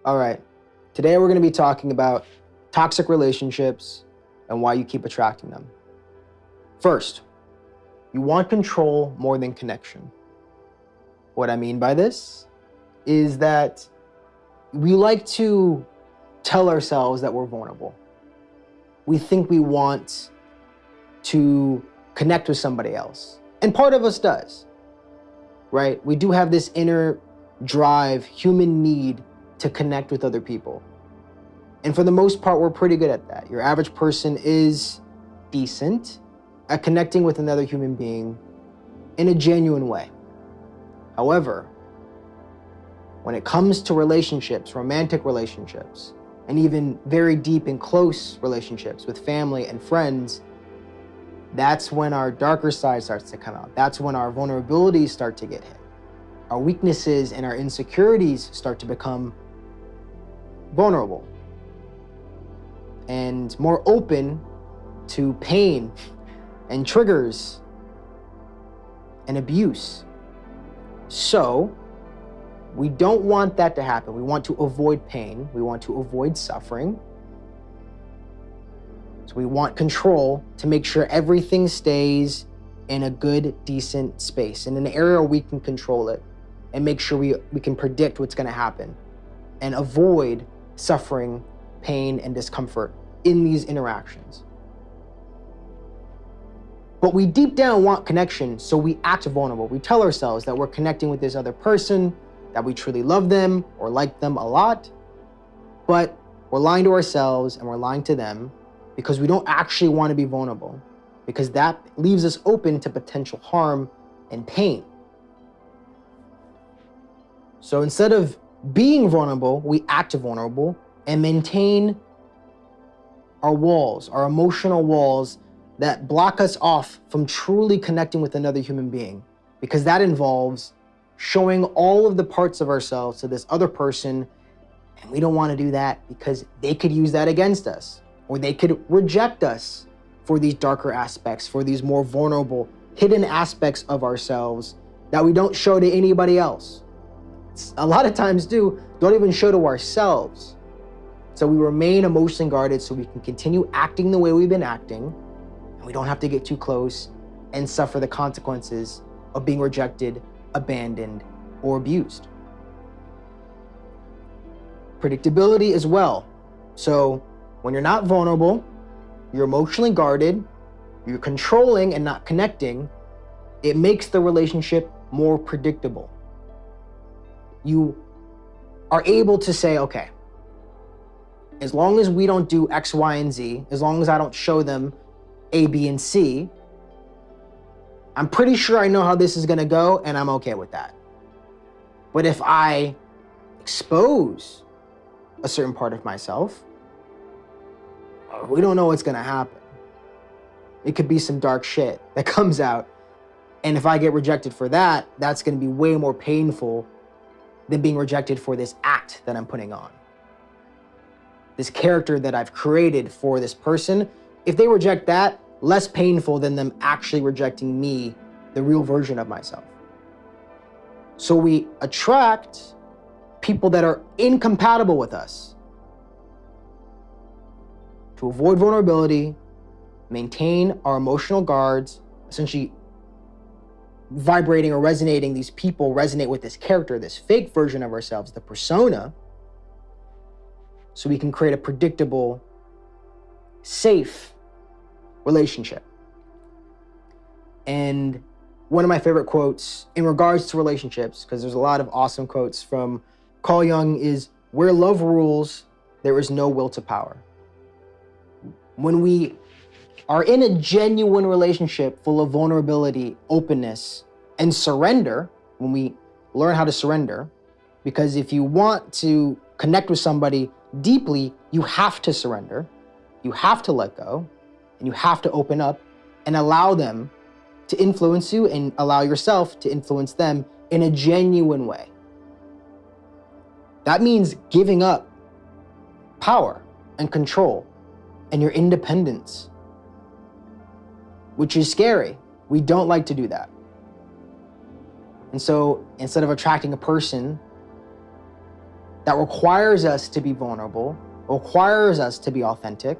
All right, today we're going to be talking about toxic relationships and why you keep attracting them. First, you want control more than connection. What I mean by this is that we like to tell ourselves that we're vulnerable. We think we want to connect with somebody else. And part of us does, right? We do have this inner drive, human need to connect with other people. And for the most part, we're pretty good at that. Your average person is decent at connecting with another human being in a genuine way. However, when it comes to relationships, romantic relationships, and even very deep and close relationships with family and friends, that's when our darker side starts to come out. That's when our vulnerabilities start to get hit. Our weaknesses and our insecurities start to become vulnerable and more open to pain and triggers and abuse. So we don't want that to happen. We want to avoid pain. We want to avoid suffering. So we want control to make sure everything stays in a good, decent space, in an area where we can control it and make sure we can predict what's going to happen and avoid suffering, pain, and discomfort in these interactions. But we deep down want connection, so we act vulnerable. We tell ourselves that we're connecting with this other person, that we truly love them or like them a lot, but we're lying to ourselves and we're lying to them because we don't actually want to be vulnerable, because that leaves us open to potential harm and pain. So instead of being vulnerable, we act vulnerable and maintain our walls, our emotional walls that block us off from truly connecting with another human being, because that involves showing all of the parts of ourselves to this other person, and we don't want to do that because they could use that against us, or they could reject us for these darker aspects, for these more vulnerable, hidden aspects of ourselves that we don't show to anybody else. A lot of times don't even show to ourselves. So we remain emotionally guarded so we can continue acting the way we've been acting, and we don't have to get too close and suffer the consequences of being rejected, abandoned, or abused. Predictability as well. So when you're not vulnerable, you're emotionally guarded, you're controlling and not connecting, it makes the relationship more predictable. You are able to say, okay, as long as we don't do X, Y, and Z, as long as I don't show them A, B, and C, I'm pretty sure I know how this is gonna go and I'm okay with that. But if I expose a certain part of myself, we don't know what's gonna happen. It could be some dark shit that comes out. And if I get rejected for that, that's gonna be way more painful than being rejected for this act that I'm putting on. This character that I've created for this person, if they reject that, less painful than them actually rejecting me, the real version of myself. So we attract people that are incompatible with us. To avoid vulnerability, maintain our emotional guards, essentially vibrating or resonating, these people resonate with this character, this fake version of ourselves, the persona, so we can create a predictable, safe relationship. And one of my favorite quotes in regards to relationships, because there's a lot of awesome quotes from Carl Jung, is, "Where love rules, there is no will to power." When we are in a genuine relationship full of vulnerability, openness, and surrender, when we learn how to surrender, because if you want to connect with somebody deeply, you have to surrender, you have to let go, and you have to open up and allow them to influence you and allow yourself to influence them in a genuine way. That means giving up power and control and your independence, which is scary. We don't like to do that. And so instead of attracting a person that requires us to be vulnerable, requires us to be authentic.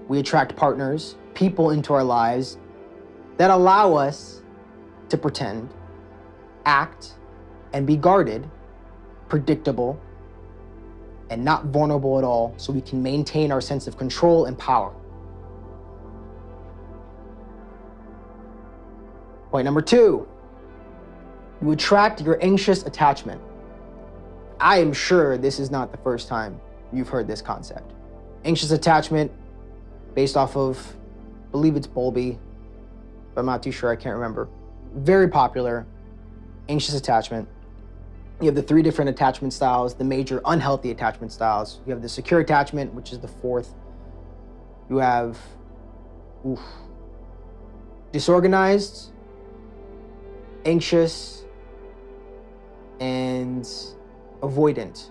We attract partners, people into our lives that allow us to pretend, act, and be guarded, predictable, and not vulnerable at all, so we can maintain our sense of control and power. Point number 2, you attract your anxious attachment. I am sure this is not the first time you've heard this concept. Anxious attachment, based off of, I believe it's Bowlby, but I'm not too sure, I can't remember. Very popular, anxious attachment. You have the 3 different attachment styles, the major unhealthy attachment styles. You have the secure attachment, which is the 4th. You have disorganized, anxious, and avoidant.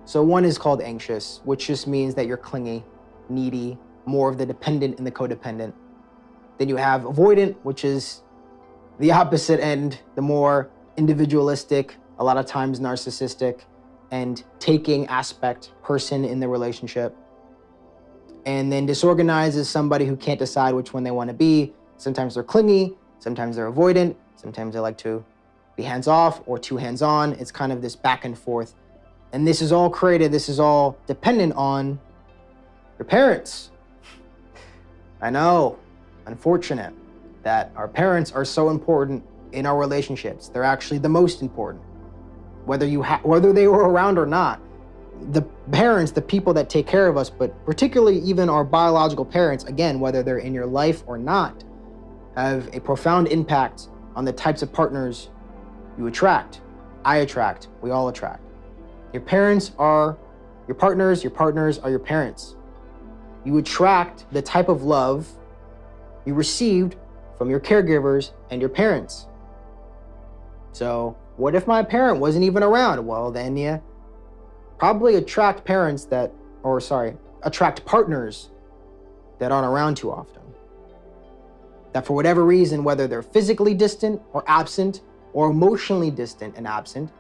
So one is called anxious, which just means that you're clingy, needy, more of the dependent and the codependent. Then you have avoidant, which is the opposite end, the more individualistic, a lot of times narcissistic, and taking aspect person in the relationship. And then disorganized is somebody who can't decide which one they want to be. Sometimes they're clingy, sometimes they're avoidant, sometimes they like to be hands-off or too hands-on. It's kind of this back and forth. And this is all dependent on your parents. I know, unfortunate that our parents are so important in our relationships. They're actually the most important. Whether they were around or not, the parents, the people that take care of us, but particularly even our biological parents, again, whether they're in your life or not, have a profound impact on the types of partners you attract. I attract, we all attract. Your parents are your partners are your parents. You attract the type of love you received from your caregivers and your parents. So what if my parent wasn't even around? Well, then you probably attract partners that aren't around too often. That for whatever reason, whether they're physically distant or absent or emotionally distant and absent,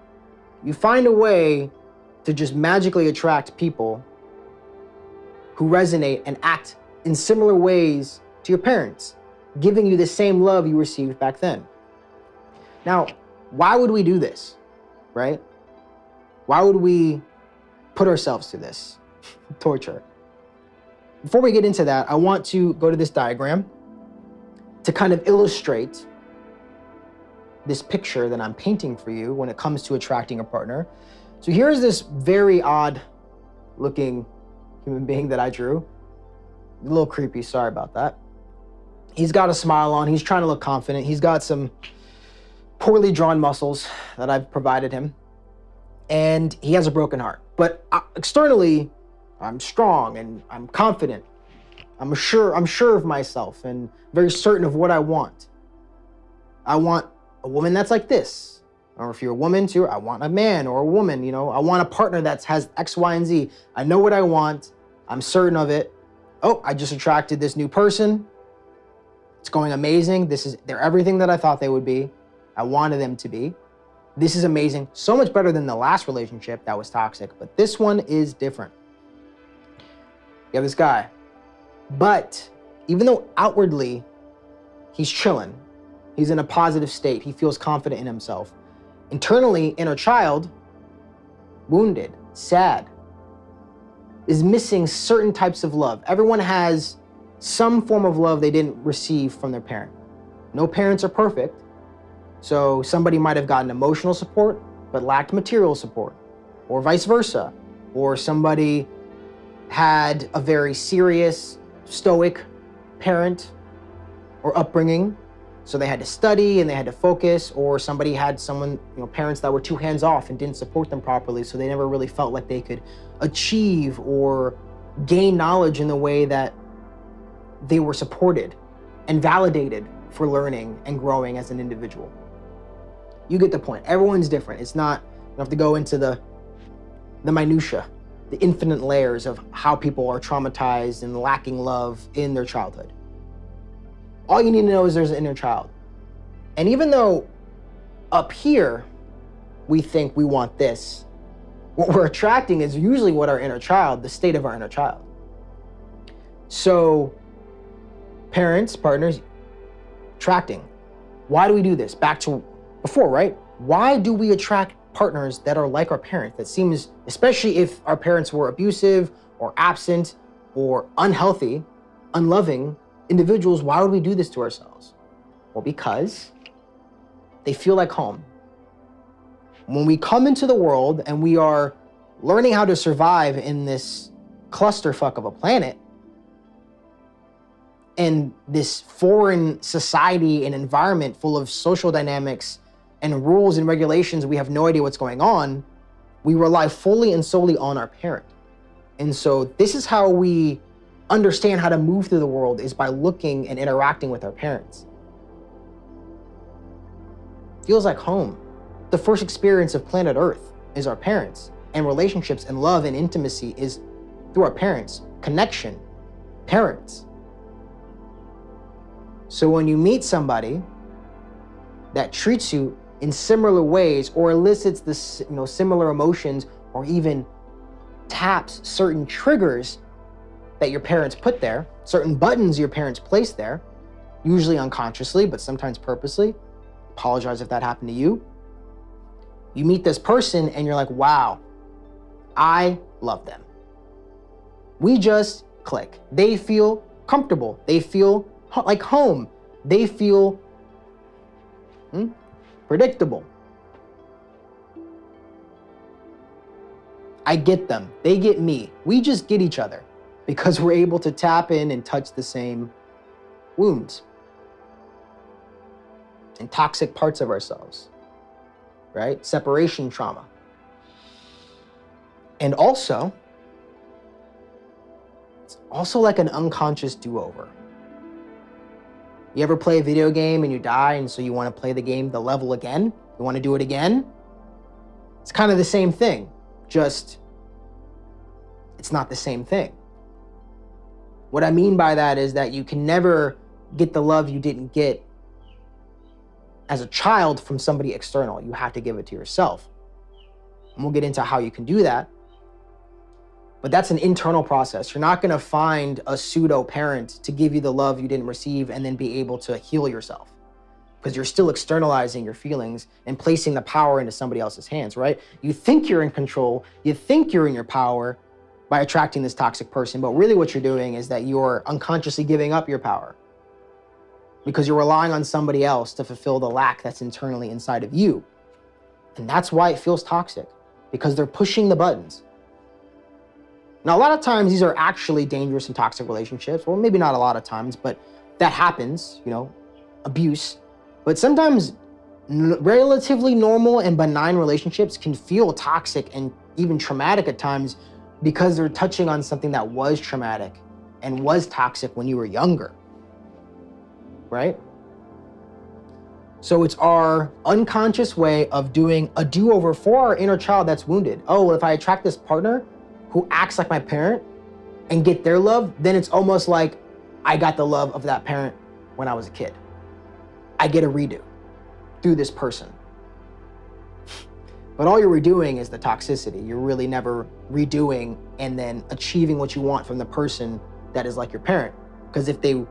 you find a way to just magically attract people who resonate and act in similar ways to your parents, giving you the same love you received back then. Now, why would we do this, right? Why would we put ourselves through this torture? Before we get into that, I want to go to this diagram to kind of illustrate this picture that I'm painting for you when it comes to attracting a partner. So here's this very odd looking human being that I drew. A little creepy, sorry about that. He's got a smile on, he's trying to look confident. He's got some poorly drawn muscles that I've provided him. And he has a broken heart. But externally, I'm strong and I'm confident. I'm sure of myself and very certain of what I want. I want a woman that's like this. Or if you're a woman too, I want a man or a woman, I want a partner that has X, Y, and Z. I know what I want. I'm certain of it. Oh, I just attracted this new person. It's going amazing. They're everything that I thought they would be. I wanted them to be. This is amazing. So much better than the last relationship that was toxic, but this one is different. You have this guy, but even though outwardly he's chilling, he's in a positive state, he feels confident in himself. Internally, inner child, wounded, sad, is missing certain types of love. Everyone has some form of love they didn't receive from their parent. No parents are perfect. So somebody might have gotten emotional support, but lacked material support, or vice versa. Or somebody had a very serious, stoic parent or upbringing, so they had to study and they had to focus, or somebody had parents that were too hands-off and didn't support them properly, so they never really felt like they could achieve or gain knowledge in the way that they were supported and validated for learning and growing as an individual. You get the point. Everyone's different. It's not, you don't have to go into the minutia, the infinite layers of how people are traumatized and lacking love in their childhood. All you need to know is there's an inner child. And even though up here, we think we want this. What we're attracting is usually what our inner child, the state of our inner child. So parents, partners, attracting. Why do we do this? Back to before, right? Why do we attract partners that are like our parents? That seems, especially if our parents were abusive or absent or unhealthy, unloving individuals, why would we do this to ourselves? Well, because they feel like home. When we come into the world and we are learning how to survive in this clusterfuck of a planet, and this foreign society and environment full of social dynamics and rules and regulations, we have no idea what's going on, we rely fully and solely on our parent. And so this is how we understand how to move through the world, is by looking and interacting with our parents. Feels like home. The first experience of planet Earth is our parents, and relationships and love and intimacy is through our parents. Connection, parents. So when you meet somebody that treats you in similar ways or elicits this, similar emotions, or even taps certain triggers that your parents put there, certain buttons your parents placed there, usually unconsciously, but sometimes purposely. Apologize if that happened to you. You meet this person and you're like, wow, I love them. We just click. They feel comfortable. They feel like home. They feel predictable. I get them. They get me. We just get each other because we're able to tap in and touch the same wounds and toxic parts of ourselves, right? Separation trauma. And also, it's also like an unconscious do-over. You ever play a video game and you die, and so you want to play the level again? You want to do it again? It's kind of the same thing, just it's not the same thing. What I mean by that is that you can never get the love you didn't get as a child from somebody external. You have to give it to yourself. And we'll get into how you can do that. But that's an internal process. You're not going to find a pseudo parent to give you the love you didn't receive and then be able to heal yourself, because you're still externalizing your feelings and placing the power into somebody else's hands, right? You think you're in control, you think you're in your power by attracting this toxic person, but really what you're doing is that you're unconsciously giving up your power because you're relying on somebody else to fulfill the lack that's internally inside of you. And that's why it feels toxic, because they're pushing the buttons. Now, a lot of times these are actually dangerous and toxic relationships. Well, maybe not a lot of times, but that happens, abuse. But sometimes relatively normal and benign relationships can feel toxic and even traumatic at times because they're touching on something that was traumatic and was toxic when you were younger, right? So it's our unconscious way of doing a do-over for our inner child that's wounded. Oh, well, if I attract this partner who acts like my parent and get their love, then it's almost like I got the love of that parent when I was a kid. I get a redo through this person. But all you're redoing is the toxicity. You're really never redoing and then achieving what you want from the person that is like your parent. Because if they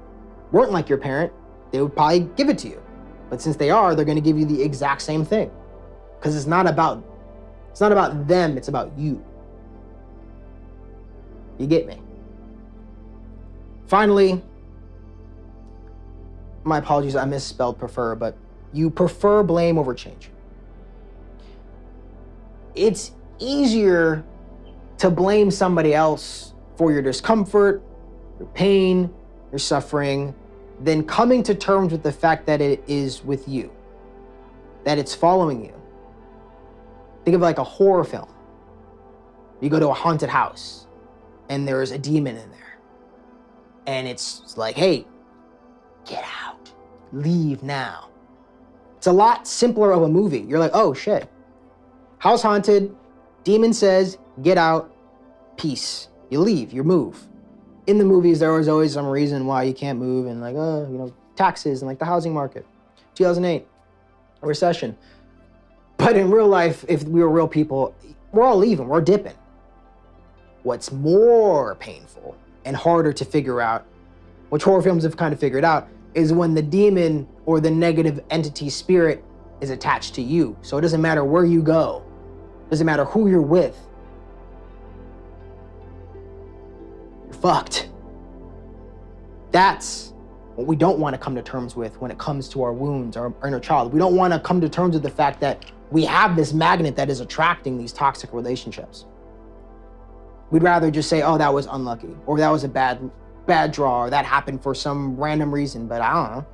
weren't like your parent, they would probably give it to you. But since they are, they're gonna give you the exact same thing. Because it's not about them, it's about you. You get me? Finally, my apologies, I misspelled prefer, but you prefer blame over change. It's easier to blame somebody else for your discomfort, your pain, your suffering, than coming to terms with the fact that it is with you, that it's following you. Think of it like a horror film. You go to a haunted house and there's a demon in there. And it's like, hey, get out, leave now. It's a lot simpler of a movie. You're like, oh shit. House haunted, demon says, get out, peace. You leave, you move. In the movies, there was always some reason why you can't move, and like, taxes and like the housing market, 2008, a recession. But in real life, if we were real people, we're all leaving, we're dipping. What's more painful and harder to figure out, which horror films have kind of figured out, is when the demon or the negative entity spirit is attached to you. So it doesn't matter where you go, it doesn't matter who you're with, you're fucked. That's what we don't want to come to terms with when it comes to our wounds, our inner child. We don't want to come to terms with the fact that we have this magnet that is attracting these toxic relationships. We'd rather just say, oh, that was unlucky, or that was a bad draw, or that happened for some random reason, but I don't know.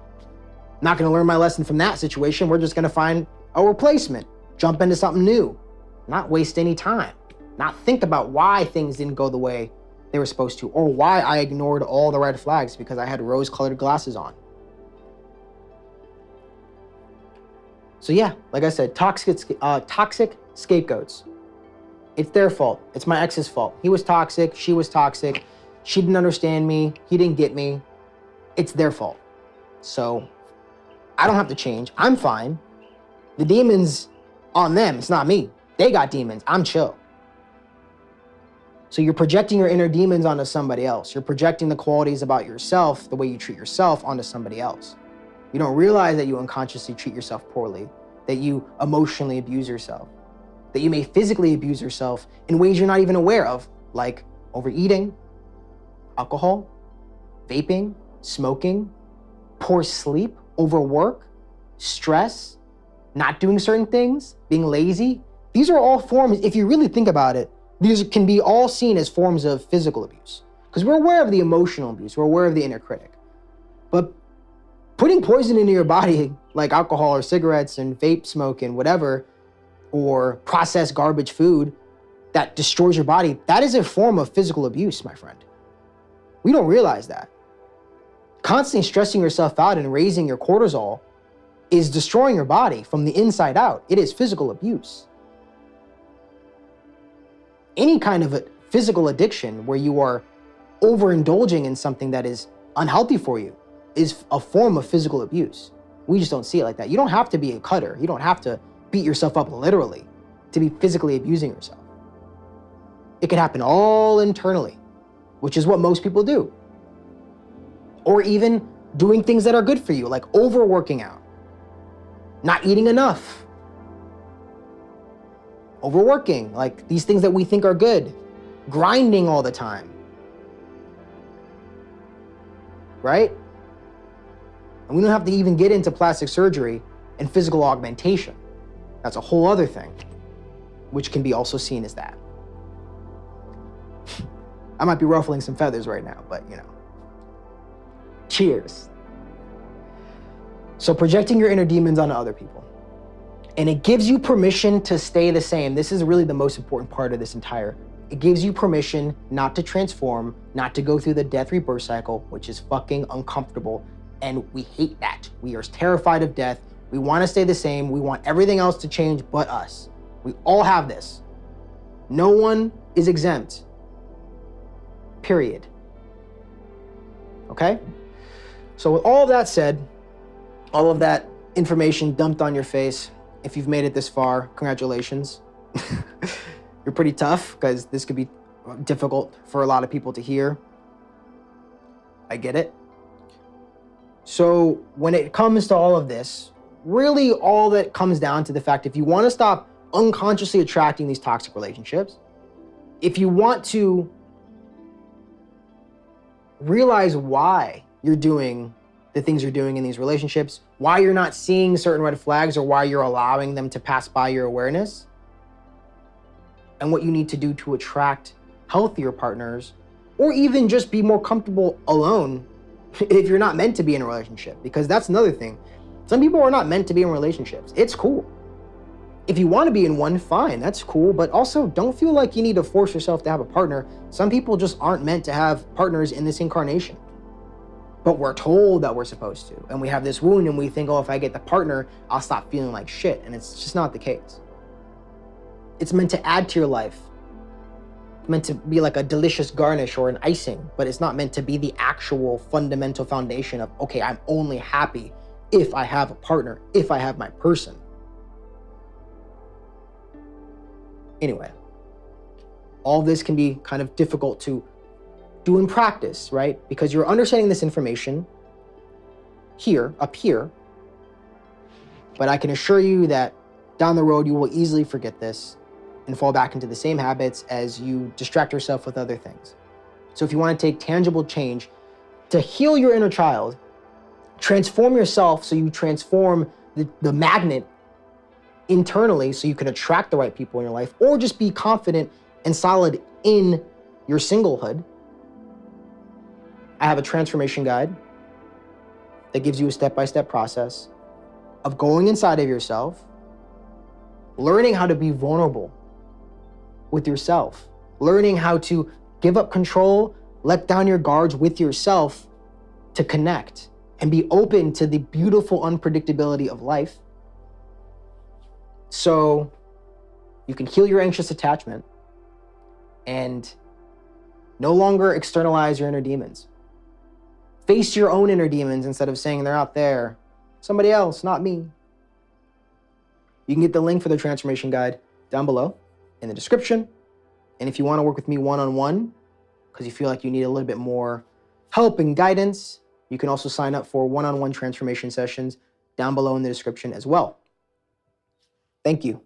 I'm not gonna learn my lesson from that situation. We're just gonna find a replacement, jump into something new, not waste any time, not think about why things didn't go the way they were supposed to, or why I ignored all the red flags because I had rose-colored glasses on. So yeah, like I said, toxic scapegoats. It's their fault. It's my ex's fault. He was toxic, she was toxic. She didn't understand me, he didn't get me. It's their fault. So I don't have to change, I'm fine. The demon's on them, it's not me. They got demons, I'm chill. So you're projecting your inner demons onto somebody else. You're projecting the qualities about yourself, the way you treat yourself, onto somebody else. You don't realize that you unconsciously treat yourself poorly, that you emotionally abuse yourself, that you may physically abuse yourself in ways you're not even aware of, like overeating, alcohol, vaping, smoking, poor sleep, overwork, stress, not doing certain things, being lazy. These are all forms, if you really think about it, these can be all seen as forms of physical abuse, because we're aware of the emotional abuse, we're aware of the inner critic. But putting poison into your body, like alcohol or cigarettes and vape smoke and whatever, or processed garbage food that destroys your body, that is a form of physical abuse, my friend. We don't realize that. Constantly stressing yourself out and raising your cortisol is destroying your body from the inside out. It is physical abuse. Any kind of a physical addiction where you are overindulging in something that is unhealthy for you is a form of physical abuse. We just don't see it like that. You don't have to be a cutter. You don't have to beat yourself up literally to be physically abusing yourself. It can happen all internally, which is what most people do. Or even doing things that are good for you, like overworking out, not eating enough, overworking, like these things that we think are good, grinding all the time, right? And we don't have to even get into plastic surgery and physical augmentation. That's a whole other thing, which can be also seen as that. I might be ruffling some feathers right now, but you know. Cheers. So projecting your inner demons onto other people. And it gives you permission to stay the same. This is really the most important part of this entire. It gives you permission not to transform, not to go through the death rebirth cycle, which is fucking uncomfortable. And we hate that. We are terrified of death. We want to stay the same. We want everything else to change but us. We all have this. No one is exempt. Period. Okay? So with all of that said, all of that information dumped on your face, if you've made it this far, congratulations. You're pretty tough, because this could be difficult for a lot of people to hear. I get it. So when it comes to all of this, really all that comes down to the fact, if you want to stop unconsciously attracting these toxic relationships, if you want to realize why you're doing the things you're doing in these relationships, why you're not seeing certain red flags, or why you're allowing them to pass by your awareness, and what you need to do to attract healthier partners, or even just be more comfortable alone if you're not meant to be in a relationship, because that's another thing. Some people are not meant to be in relationships. It's cool. If you want to be in one, fine, that's cool, but also don't feel like you need to force yourself to have a partner. Some people just aren't meant to have partners in this incarnation. But we're told that we're supposed to, and we have this wound and we think, oh, if I get the partner, I'll stop feeling like shit, and it's just not the case. It's meant to add to your life. It's meant to be like a delicious garnish or an icing, but it's not meant to be the actual fundamental foundation of, okay, I'm only happy if I have a partner, if I have my person. Anyway, all this can be kind of difficult to do in practice, right? Because you're understanding this information here, up here, but I can assure you that down the road, you will easily forget this and fall back into the same habits as you distract yourself with other things. So if you want to take tangible change to heal your inner child, transform yourself so you transform the magnet internally so you can attract the right people in your life, or just be confident and solid in your singlehood, I have a transformation guide that gives you a step-by-step process of going inside of yourself, learning how to be vulnerable with yourself, learning how to give up control, let down your guards with yourself to connect and be open to the beautiful unpredictability of life so you can heal your anxious attachment and no longer externalize your inner demons. Face your own inner demons instead of saying they're out there, somebody else, not me. You can get the link for the transformation guide down below in the description. And if you want to work with me one-on-one, because you feel like you need a little bit more help and guidance, you can also sign up for one-on-one transformation sessions down below in the description as well. Thank you.